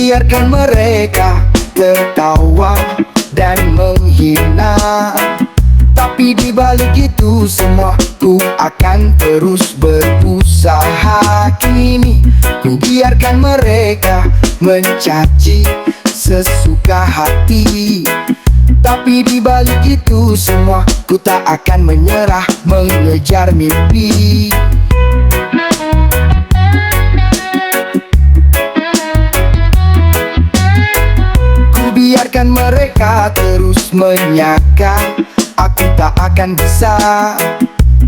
biarkan mereka tertawa dan menghina, tapi di balik itu semua ku akan terus berusaha. Kini ku biarkan mereka mencaci sesuka hati, tapi di balik itu semua ku tak akan menyerah mengejar mimpi. Biarkan mereka terus menyangka aku tak akan bisa,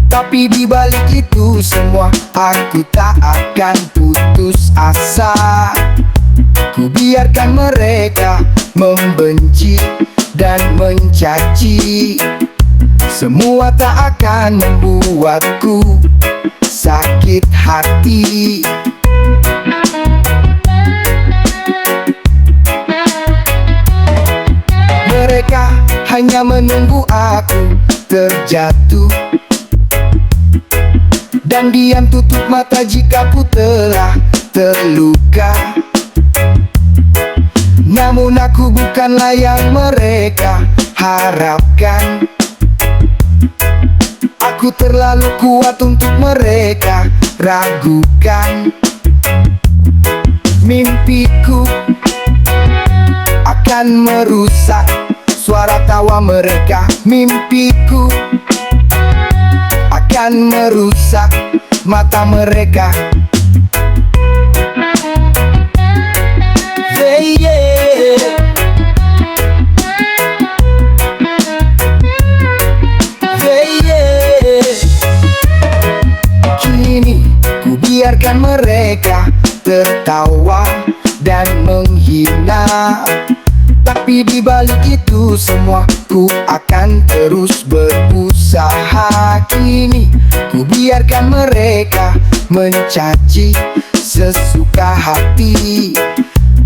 tapi di balik itu semua aku tak akan putus asa. Ku biarkan mereka membenci dan mencaci, semua tak akan membuatku sakit hati. Mereka hanya menunggu aku terjatuh dan diam tutup mata jika ku telah terluka. Namun aku bukanlah yang mereka harapkan. Aku terlalu kuat untuk mereka ragukan. Mimpiku akan merusak suara tawa mereka. Mimpiku akan merusak mata mereka. Hey, yeah. Hey, yeah. Kini ku biarkan mereka tertawa dan menghina, tapi di balik itu semua ku akan terus berusaha. Kini ku biarkan mereka mencaci sesuka hati,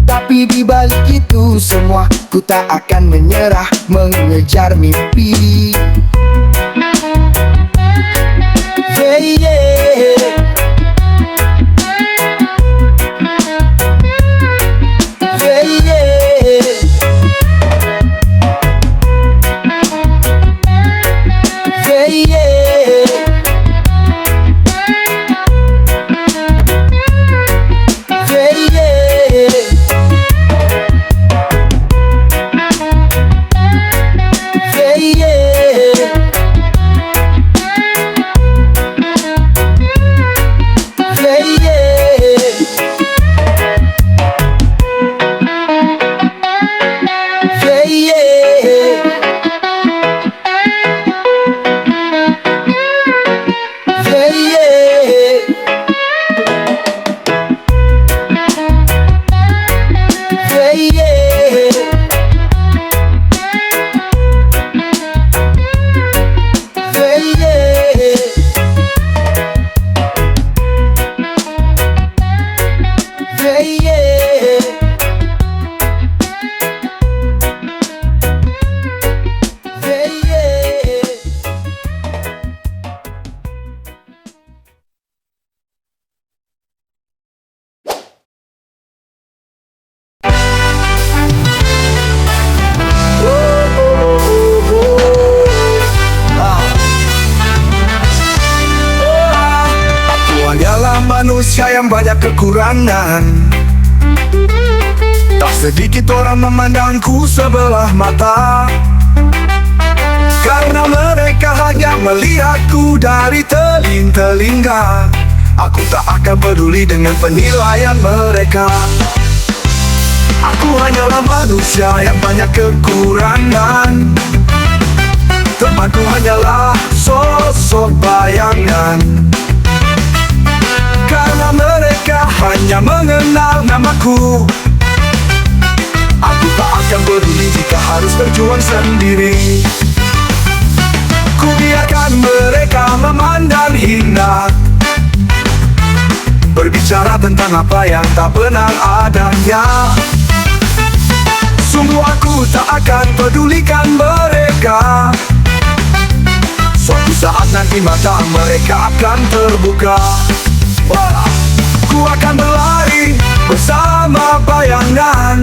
tapi di balik itu semua ku tak akan menyerah mengejar mimpi. Hey, yeah. Manusia yang banyak kekurangan, tak sedikit orang memandangku sebelah mata, karena mereka hanya melihatku dari telinga. Aku tak akan peduli dengan penilaian mereka. Aku hanyalah manusia yang banyak kekurangan. Temanku hanyalah sosok bayangan, karena mereka hanya mengenal namaku. Aku tak akan peduli jika harus berjuang sendiri. Ku biarkan mereka memandang hina, berbicara tentang apa yang tak benar adanya. Sungguh aku tak akan pedulikan mereka. Suatu saat nanti mata mereka akan terbuka. Ku akan berlari bersama bersama bayangan,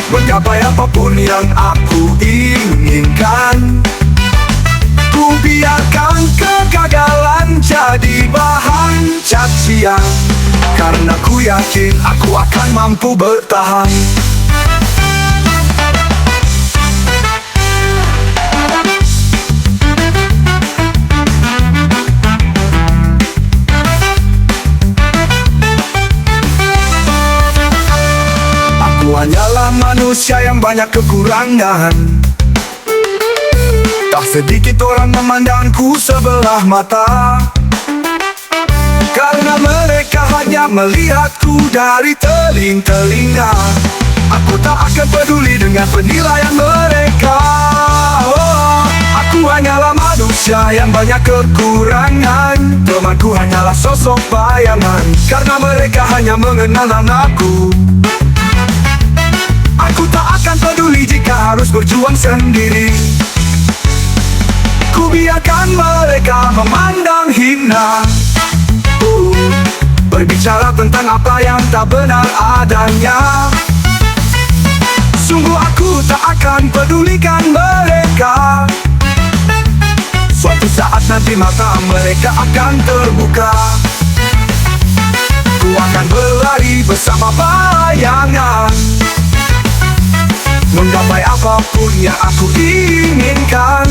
menggapai apapun yang aku inginkan. Ku biarkan kegagalan jadi bahan cacian, karena ku yakin aku akan mampu bertahan. Aku hanyalah manusia yang banyak kekurangan. Tak sedikit orang memandangku sebelah mata, karena mereka hanya melihatku dari telinga. Aku tak akan peduli dengan penilaian mereka. Aku hanyalah manusia yang banyak kekurangan. Temanku hanyalah sosok bayangan, karena mereka hanya mengenal namaku. Aku tak akan peduli jika harus berjuang sendiri. Ku biarkan mereka memandang hina, berbicara tentang apa yang tak benar adanya. Sungguh aku tak akan pedulikan mereka. Suatu saat nanti mata mereka akan terbuka. Ku akan berlari bersama bayangan, menggapai apapun yang aku inginkan.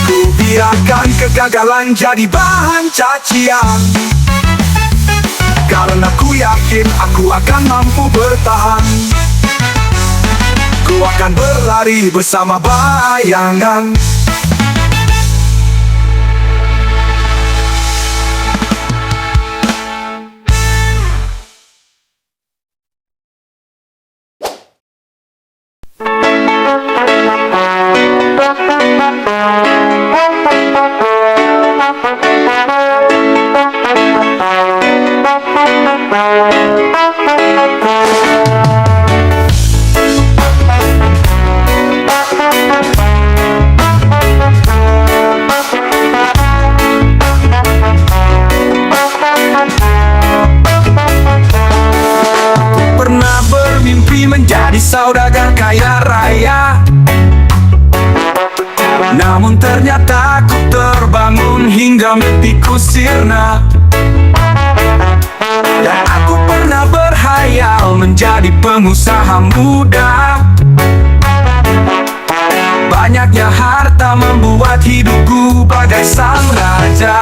Ku biarkan kegagalan jadi bahan cacian, karena ku yakin aku akan mampu bertahan. Ku akan berlari bersama bayangan. Menjadi saudagar kaya raya, namun ternyata aku terbangun hingga mimpiku sirna. Dan aku pernah berhayal menjadi pengusaha muda. Banyaknya harta membuat hidupku bagai sang raja.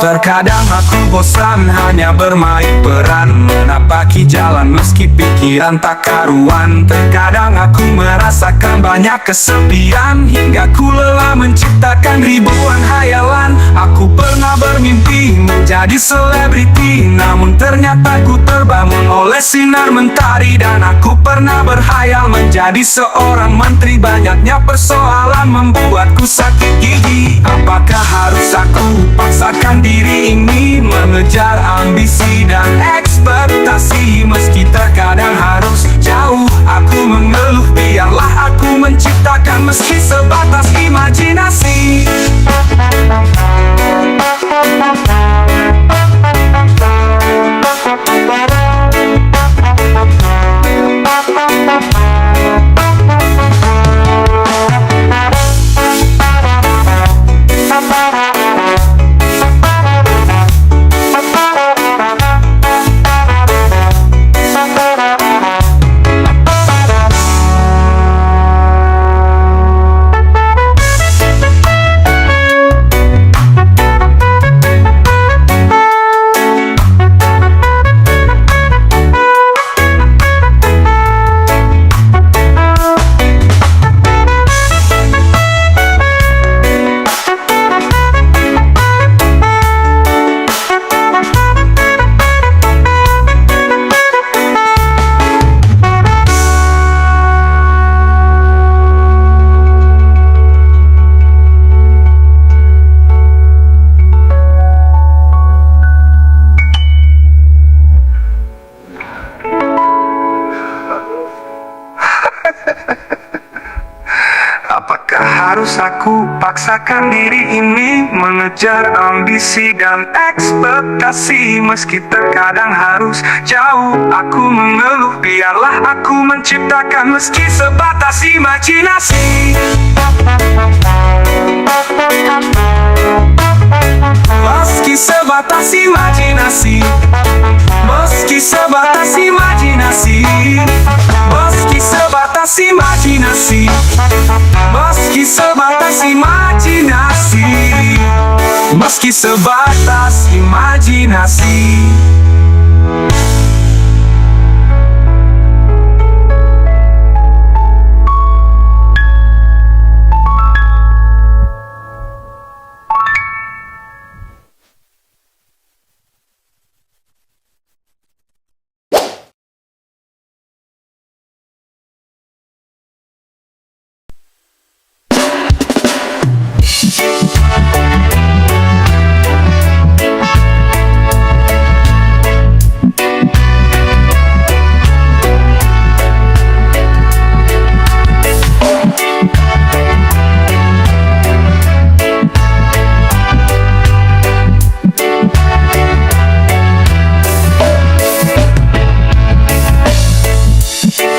Terkadang aku bosan hanya bermain peran, menapaki jalan meski pikiran tak karuan. Terkadang aku merasakan banyak kesepian, hingga ku lelah menciptakan ribuan hayalan. Aku pernah bermimpi menjadi selebriti, namun ternyata ku terbangun oleh sinar mentari. Dan aku pernah berhayal menjadi seorang menteri. Banyaknya persoalan membuatku sakit gigi. Apakah harus aku paksakan diri ini mengejar ambisi dan ekspektasi? Meski terkadang harus jauh aku mengeluh, biarlah aku menciptakan meski sebatas imajinasi. Aku paksakan diri ini mengejar ambisi dan ekspektasi. Meski terkadang harus jauh aku mengeluh, biarlah aku menciptakan meski sebatas imajinasi. Meski sebatas imajinasi, meski sebatas imajinasi, meski sebatas imajinasi, meski sebatas imajinasi, meski sebatas imajinasi.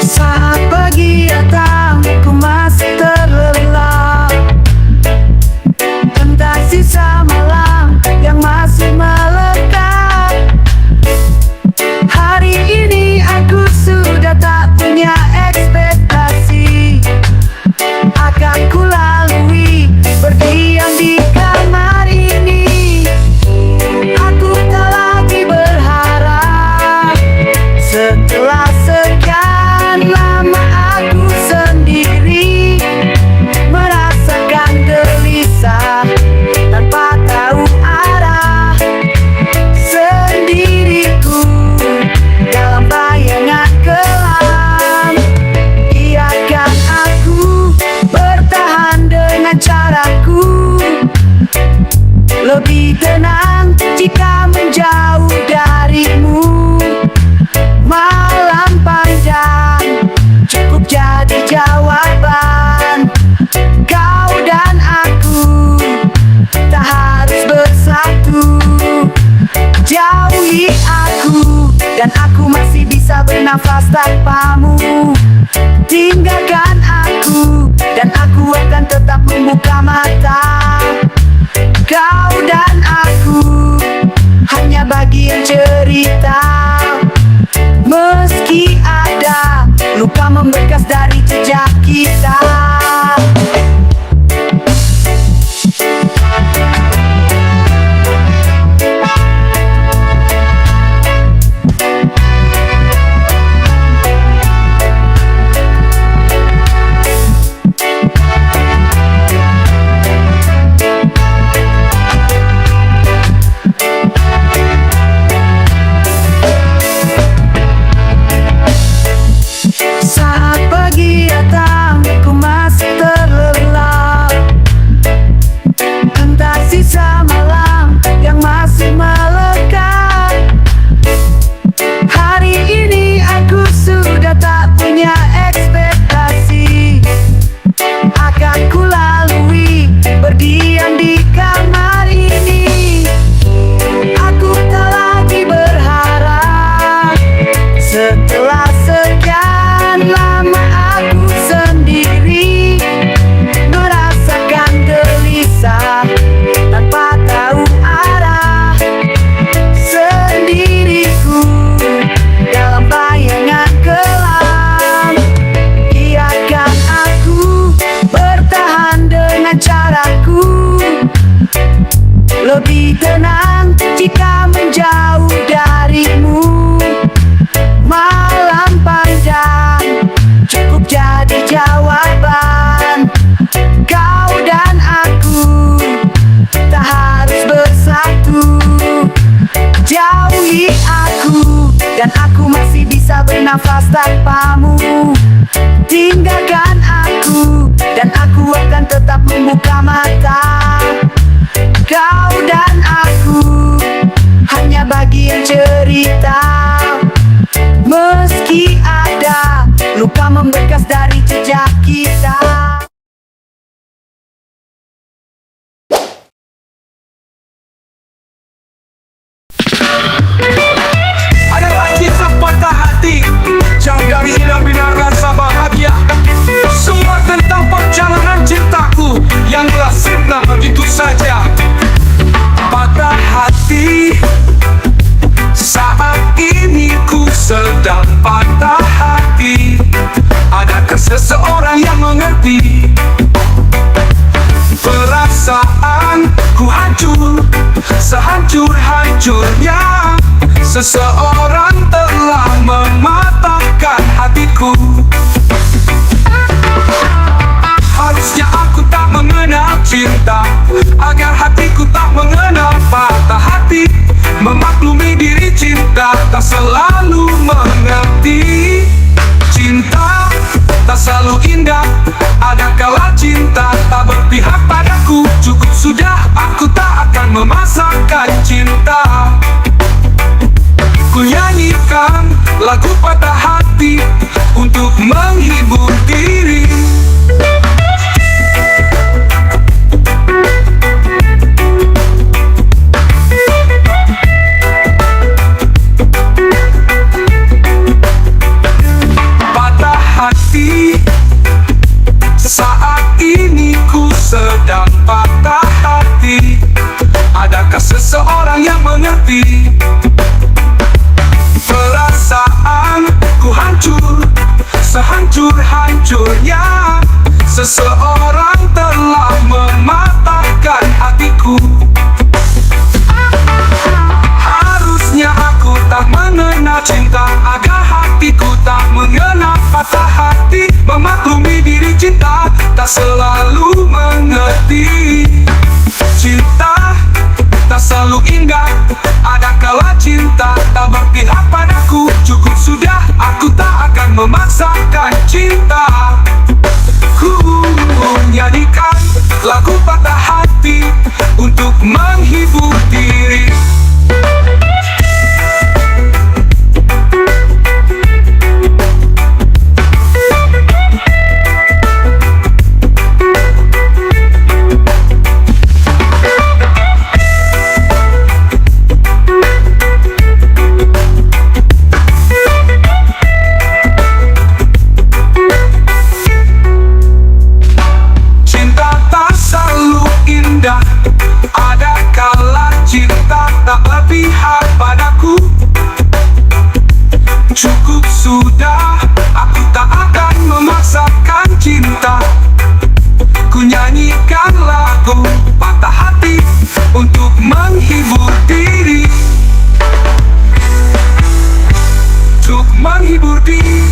Saat pagi datang, ku masih terlelap, entah sisa malam yang masih melekat. Hari ini aku sudah tak punya ekspektasi, akan ku lalui berdiam di kamar ini. Aku tak lagi berharap setelah sekian lama aku sendiri, merasakan gelisah tanpa tahu arah. Sendiriku dalam bayangan kelam, biarkan aku bertahan dengan caraku. Lebih tenang jika menjauh darimu. Malam panjang cukup jadi jawaban. Kau dan aku tak harus bersatu. Jauhi aku dan aku masih bisa bernafas tanpamu. Tinggalkan aku dan aku akan tetap membuka mata. Kau dan aku hanya bagian cerita. Meski ada luka membekas dari jejak kita. Saat pagi datang, ku masih terlelap, entah sisa malam yang masih melekat. Hari ini aku sudah tak punya ekspektasi, akan ku lalui berdiam di kamar ini. Aku tak lagi berharap setelah sekian lama aku sendiri, merasakan gelisah tanpa tahu arah. Sendiriku dalam bayangan kelam, biarkan aku bertahan dengan caraku. Lebih tenang jika menjauh darimu. Malam panjang cukup jadi jawaban. Kau dan aku tak harus bersatu. Jauhi aku dan aku masih bisa bernafas tanpamu. Tinggalkan aku dan aku akan tetap membuka mata. Kau dan aku hanya bagian cerita. Meski ada luka membekas dari jejak kita. hati. Perasaanku hancur, sehancur-hancurnya. Seseorang telah mematahkan hatiku. Harusnya aku tak mengenal cinta, agar hatiku tak mengenal patah hati. Memaklumi diri cinta tak selalu mengerti. Cinta tak selalu indah, ada kala cinta tak berpihak padaku. Cukup sudah, aku tak akan memaksakan cinta. Ku nyanyikan lagu patah hati untuk menghibur diri. Ada kala cinta tak berpihak padaku. Cukup sudah, aku tak akan memaksakan cinta. Ku nyanyikan lagu patah hati untuk menghibur diri. Untuk menghibur diri.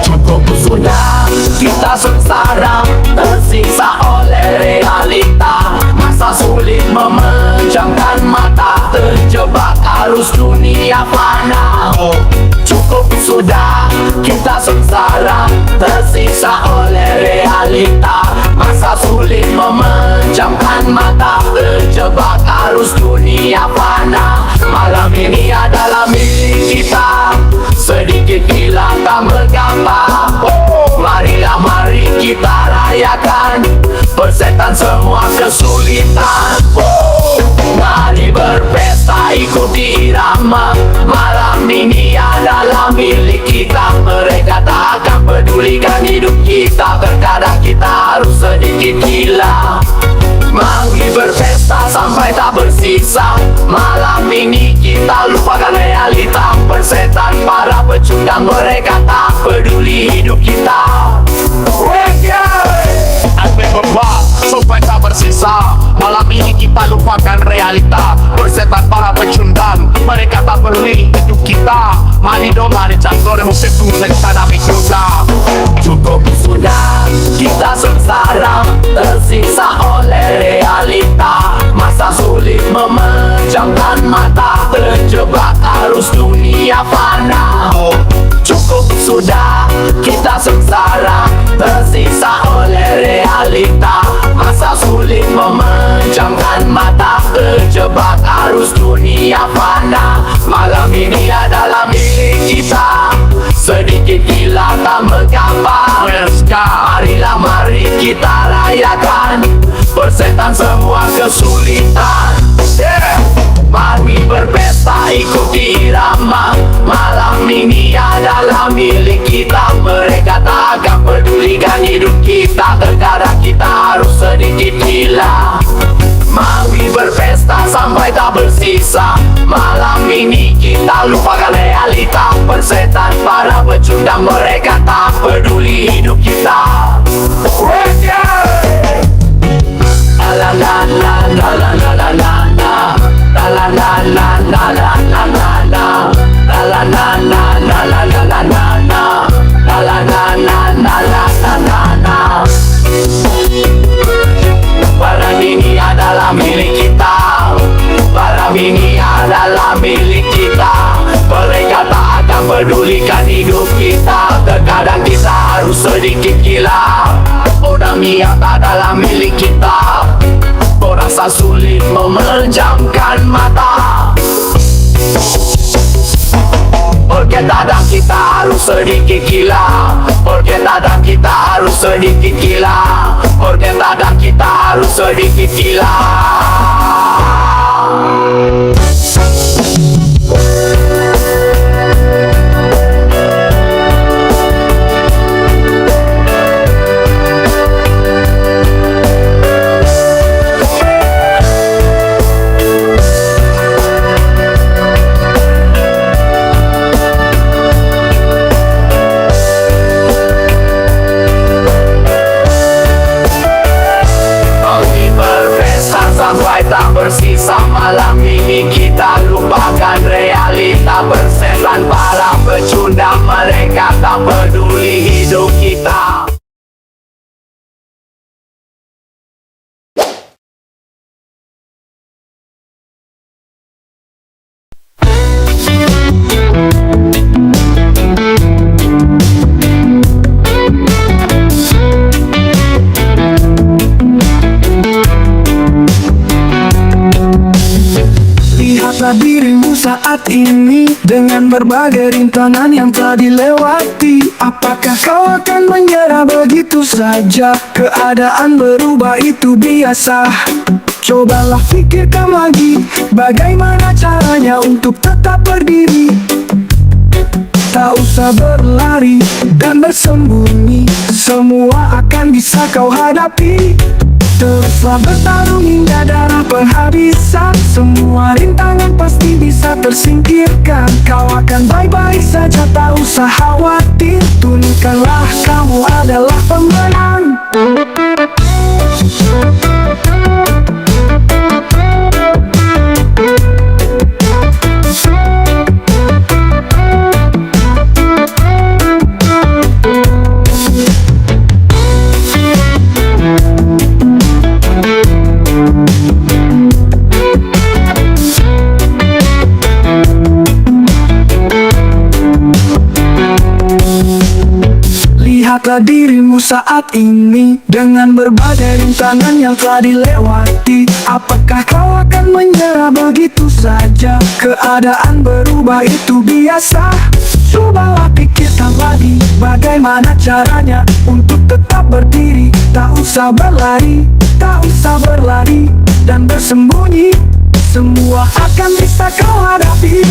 Cukup sudah kita sengsara, tersiksa oleh realita. Masa sulit memejamkan mata, terjebak arus dunia fana. Cukup sudah kita sengsara, tersiksa oleh realita. Masa sulit memejamkan mata, terjebak arus dunia fana. Malam ini adalah milik kita, sedikit hilang tak bergambar. Marilah mari kita rayakan, persetan semua kesulitan. Mari berpesta ikuti irama, malam ini adalah milik kita. Mereka tak akan pedulikan hidup kita, terkadang kita harus sedikit gila. Mari berpesta sampai tak bersisa, malam ini kita lupakan realita. Persetan para pecundang, mereka tak peduli hidup kita. Sampai tak bersisa, malam ini kita lupakan realita. Persetan para pecundang, mereka tak peduli hidup kita. Mari dong, mari campur musik tulen tanami juga. Cukup sudah kita sengsara, tersiksa oleh realita. Masa sulit memejamkan mata, terjebak arus dunia fana. Cukup sudah kita sengsara, tersiksa oleh realita. Masa sulit memejamkan mata, terjebak arus dunia fana. Malam ini adalah milik kita, sedikit gila tak menggambar. Marilah mari kita rayakan, persetan semua kesulitan. Mari berpesta ikuti irama, malam ini adalah milik kita. Mereka tak akan pedulikan hidup kita, terkadang kita harus sedikit gila. Mari berpesta sampai tak bersisa, Malam ini kita lupakan realita. Persetan para pecundang, mereka tak peduli hidup kita. La la la la la la la la la. La la la la la la la la la. La la la la la la la la la la. La la la la la la la la la. Barang ini adalah milik kita. Barang ini adalah milik kita. Mereka tak akan pedulikan hidup kita. Terkadang kita harus sedikit gila. Orang yang tak adalah milik kita. Rasa sulit memejamkan mata. Porque kadang kita harus sedikit gila. Porque kadang kita harus sedikit gila. Porque kadang kita harus sedikit gila. Sampai tak bersisa malam ini kita lupakan realita. Bersetan para pecundang, mereka tak peduli hidup kita. Lihatlah dirimu saat ini dengan berbagai rintangan yang telah dilewati. Apakah kau akan menyerah begitu saja? Keadaan berubah itu biasa. Cobalah pikirkan lagi, bagaimana caranya untuk tetap berdiri. Tak usah berlari dan bersembunyi, semua akan bisa kau hadapi. Teruslah bertarung hingga darah penghabisan. Semua rintangan pasti bisa tersingkirkan. Kau akan baik-baik saja, tak usah khawatir. Tunjukkanlah kamu adalah pemenang. Lihatlah dirimu saat ini dengan berbagai rintangan yang telah dilewati. Apakah kau akan menyerah begitu saja? Keadaan berubah itu biasa. Cobalah pikirkan lagi, bagaimana caranya untuk tetap berdiri. Tak usah berlari, tak usah berlari dan bersembunyi, semua akan bisa kau hadapi.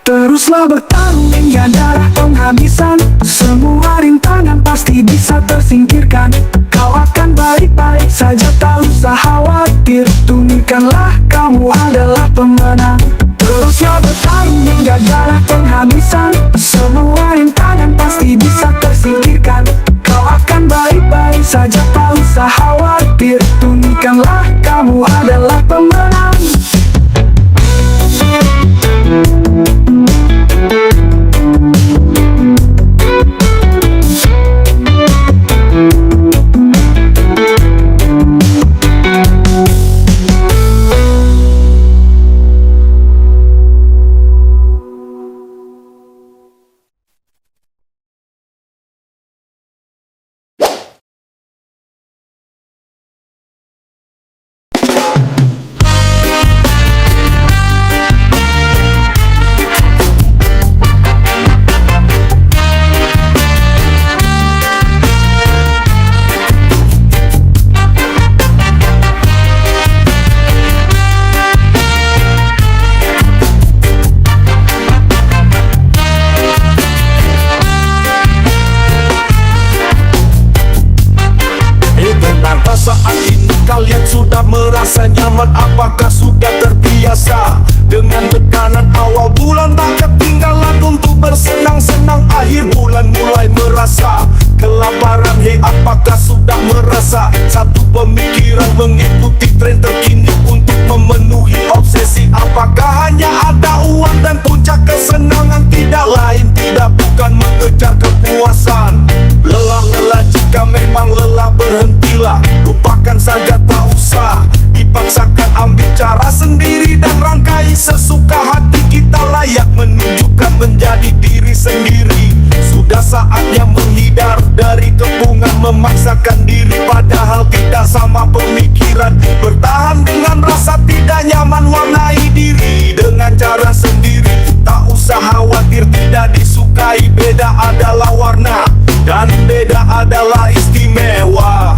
Teruslah bertarung hingga darah penghabisan. Semua rintangan pasti bisa tersingkirkan. Kau akan baik-baik saja, tak usah khawatir. Tunjukkanlah kamu adalah pemenang. Teruslah bertarung hingga darah penghabisan. Semua rintangan pasti bisa tersingkirkan. Kau akan baik-baik saja, tak usah khawatir. Tunjukkanlah kamu adalah pemenang. mengikuti tren terkini untuk memenuhi obsesi. Apakah hanya ada uang dan puncak kesenangan? Tidak lain, tidak bukan mengejar kepuasan. Lelah jika memang lelah berhentilah, lupakan saja tak usah dipaksakan, ambil cara sendiri dan rangkai sesuka hati. Kita layak menunjukkan menjadi diri sendiri. Sudah saatnya menghindar dari kepungan memaksakan diri, padahal tidak sama pemikiran. Bertahan dengan rasa tidak nyaman, warnai diri dengan cara sendiri. Tak usah khawatir tidak disukai, beda adalah warna dan beda adalah istimewa.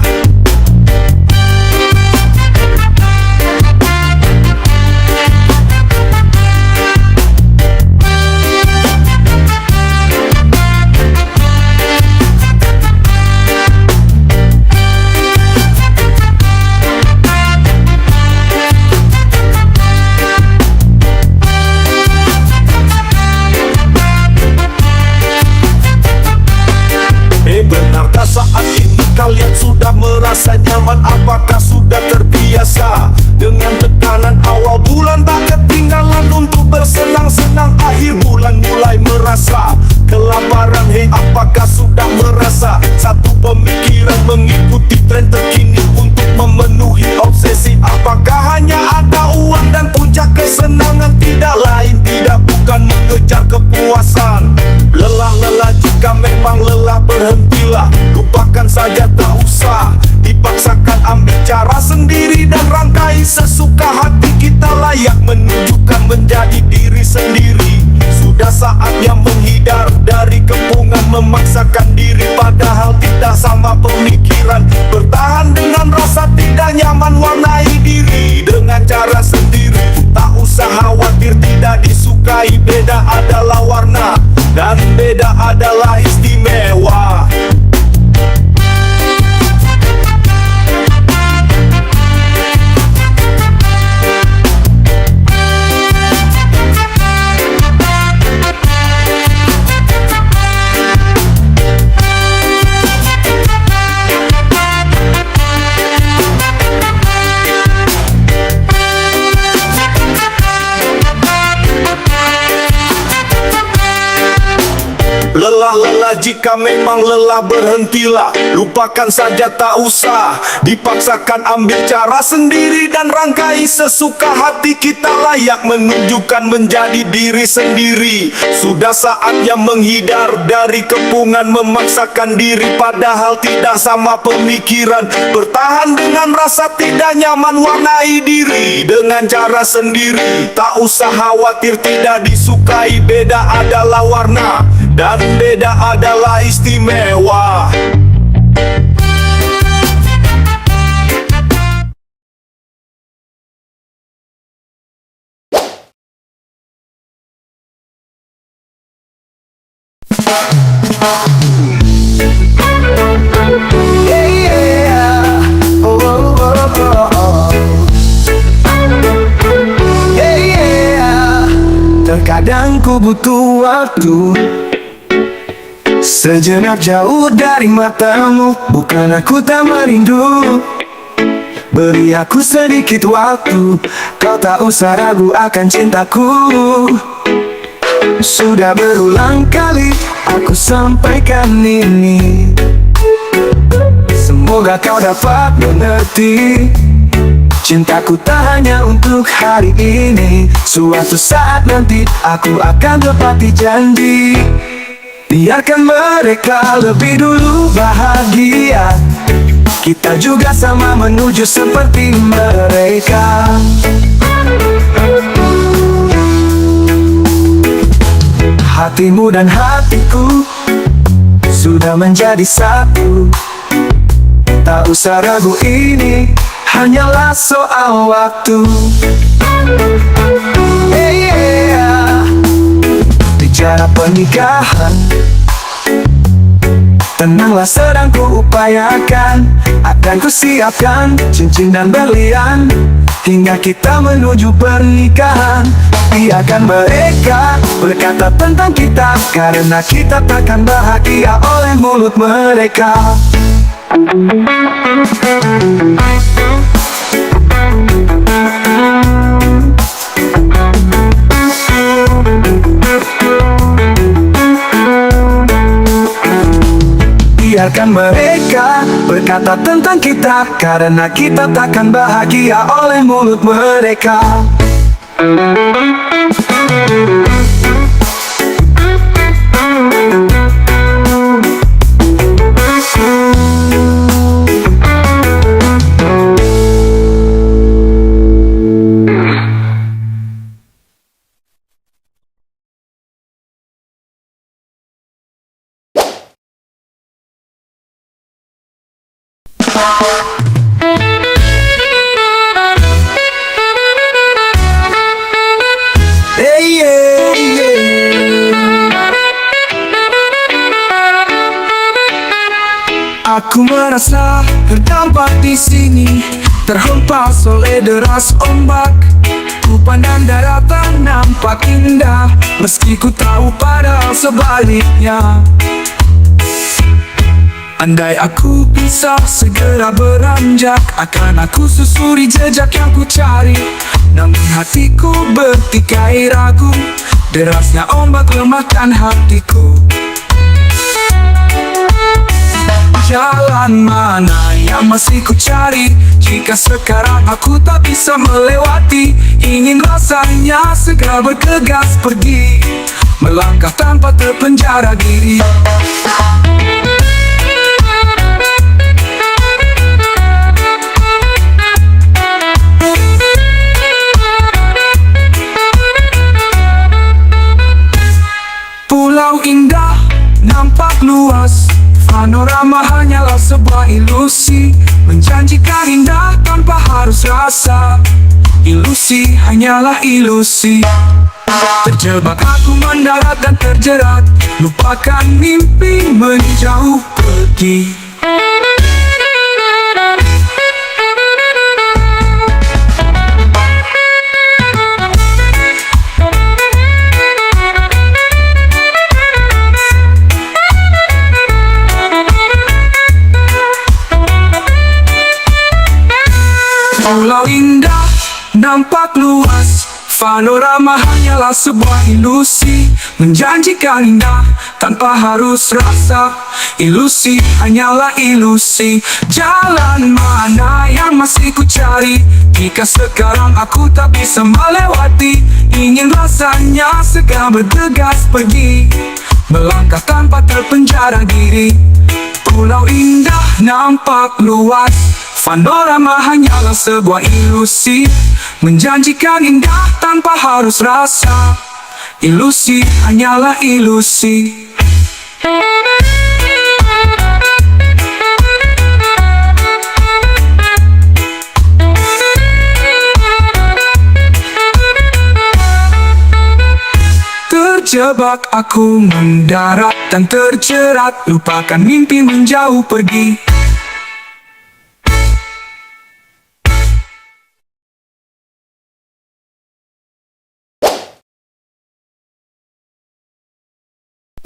Benarkah saat ini kalian sudah merasa nyaman? Apakah sudah terbiasa dengan tekanan awal bulan? Tak ketinggalan untuk bersenang-senang, akhir bulan mulai merasa kelaparan. Hei, apakah sudah merasa satu pemikiran mengikuti tren terkini untuk memenuhi obsesi? Apakah hanya ada uang dan puncak kesenangan? Tidak lain, tidak bukan mengejar kepuasan. Lelah jika memang lelah berhentilah, lupakan saja tak usah dipaksakan, ambil cara sendiri dan rangkai sesuka hati. Kita layak menunjukkan menjadi diri sendiri. Sudah saatnya menghindar dari kepungan memaksakan diri, padahal tidak sama pemikiran. Bertahan dengan rasa tidak nyaman, warnai diri dengan cara sendiri. Tak usah khawatir tidak disukai, beda adalah warna dan beda adalah istimewa. Lelah jika memang lelah berhentilah, lupakan saja tak usah dipaksakan, ambil cara sendiri dan rangkai sesuka hati. Kita layak menunjukkan menjadi diri sendiri. Sudah saatnya menghindar dari kepungan memaksakan diri, padahal tidak sama pemikiran. Bertahan dengan rasa tidak nyaman, warnai diri dengan cara sendiri. Tak usah khawatir tidak disukai, beda adalah warna dan beda adalah istimewa. Terkadang ku butuh waktu sejenak jauh dari matamu. Bukan aku tak merindu, beri aku sedikit waktu. Kau tak usah ragu akan cintaku. Sudah berulang kali aku sampaikan ini, semoga kau dapat mengerti. Cintaku tak hanya untuk hari ini, suatu saat nanti aku akan tepati janji. Biarkan mereka lebih dulu bahagia, kita juga sama menuju seperti mereka. Hatimu dan hatiku sudah menjadi satu. Tak usah ragu, ini hanyalah soal waktu. Bicara pernikahan, tenanglah sedang ku upayakan. Akan ku siapkan cincin dan berlian, hingga kita menuju pernikahan. Biarkan mereka berkata tentang kita, karena kita takkan bahagia oleh mulut mereka. Biarkan mereka berkata tentang kita, karena kita takkan bahagia oleh mulut mereka. Hey, yeah, yeah. Aku merasa terdampak di sini, terhempas oleh deras ombak. Ku pandang daratan nampak indah, meski ku tahu padahal sebaliknya. Andai aku bisa segera beranjak, akan aku susuri jejak yang ku cari. Namun hatiku bertikai ragu, derasnya ombak lemahkan hatiku. Jalan mana yang masih ku cari, jika sekarang aku tak bisa melewati? Ingin rasanya segera bergegas pergi, melangkah tanpa terpenjara diri. Pulau indah nampak luas, panorama hanyalah sebuah ilusi, menjanjikan indah tanpa harus rasa. Ilusi hanyalah ilusi. Terjebak aku mendarat dan terjerat, lupakan mimpi menjauh pergi. Pulau indah nampak luas, panorama hanyalah sebuah ilusi, menjanjikan indah tanpa harus rasa. Ilusi hanyalah ilusi. Jalan mana yang masih ku cari, jika sekarang aku tak bisa melewati? Ingin rasanya segera bergegas pergi, melangkah tanpa terpenjara diri. Pulau indah nampak luas, panorama hanyalah sebuah ilusi, menjanjikan indah tanpa harus rasa. Ilusi hanyalah ilusi. Terjebak aku mendarat dan terjerat, lupakan mimpi menjauh pergi.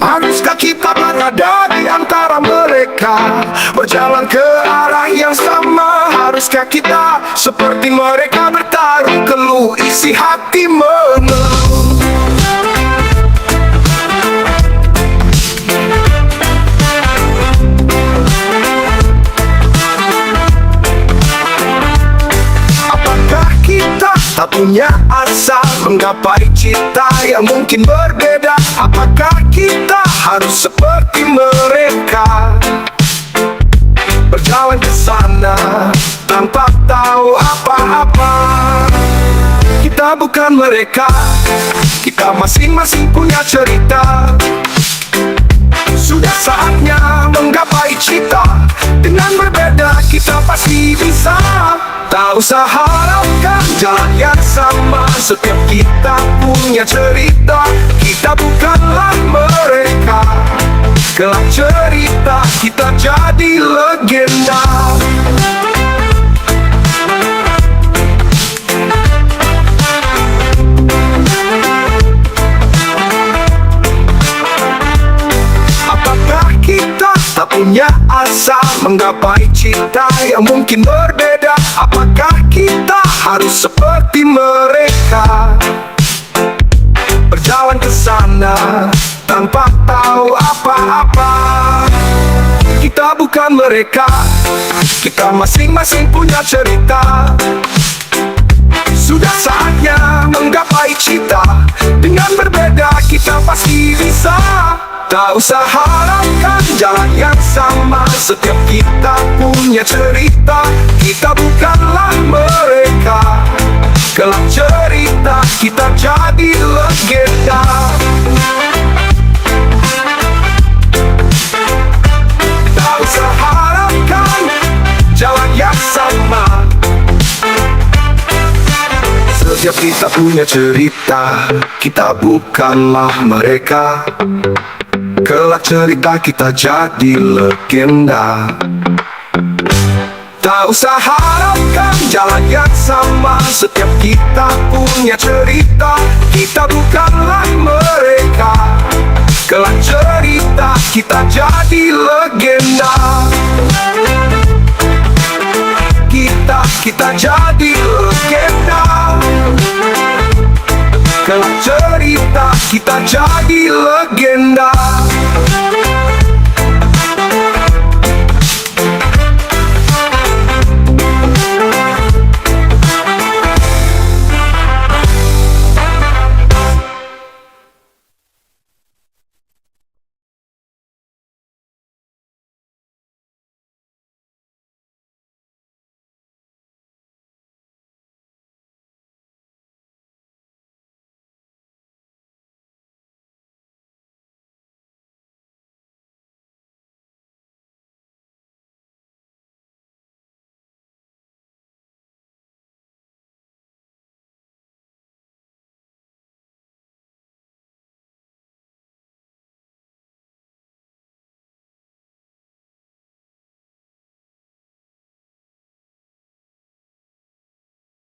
Haruskah kita berada di antara mereka, berjalan ke arah yang sama? Haruskah kita seperti mereka bertaruh, keluh isi hati mengeluh? Apakah kita tak punya asa menggapai cita yang mungkin berbeda? Apakah kita harus seperti mereka, berjalan ke sana tanpa tahu apa-apa? Kita bukan mereka, kita masing-masing punya cerita. Sudah saatnya menggapai cita, dengan berbeda kita pasti bisa. Tak usah harapkan jalan yang sama, setiap kita punya cerita. Kita bukanlah mereka, kelak cerita kita jadi legenda. Apakah kita tak punya asa menggapai cita yang mungkin berbeda? Apakah kita harus seperti mereka, berjalan ke sana tanpa tahu apa-apa? Kita bukan mereka, kita masing-masing punya cerita. Sudah saatnya menggapai cita. Dengan berbeda kita pasti bisa. Tak usah harapkan jalan yang sama. Setiap kita punya cerita. Kita bukanlah mereka. Kelak cerita kita jadi legenda. Tak usah harapkan jalan yang sama. Setiap kita punya cerita. Kita bukanlah mereka. Kelak cerita kita jadi legenda. Tak usah harapkan jalan yang sama. Setiap kita punya cerita. Kita bukanlah mereka. Kelak cerita kita jadi legenda. Kita jadi legenda. Kelak cerita kita jadi legenda.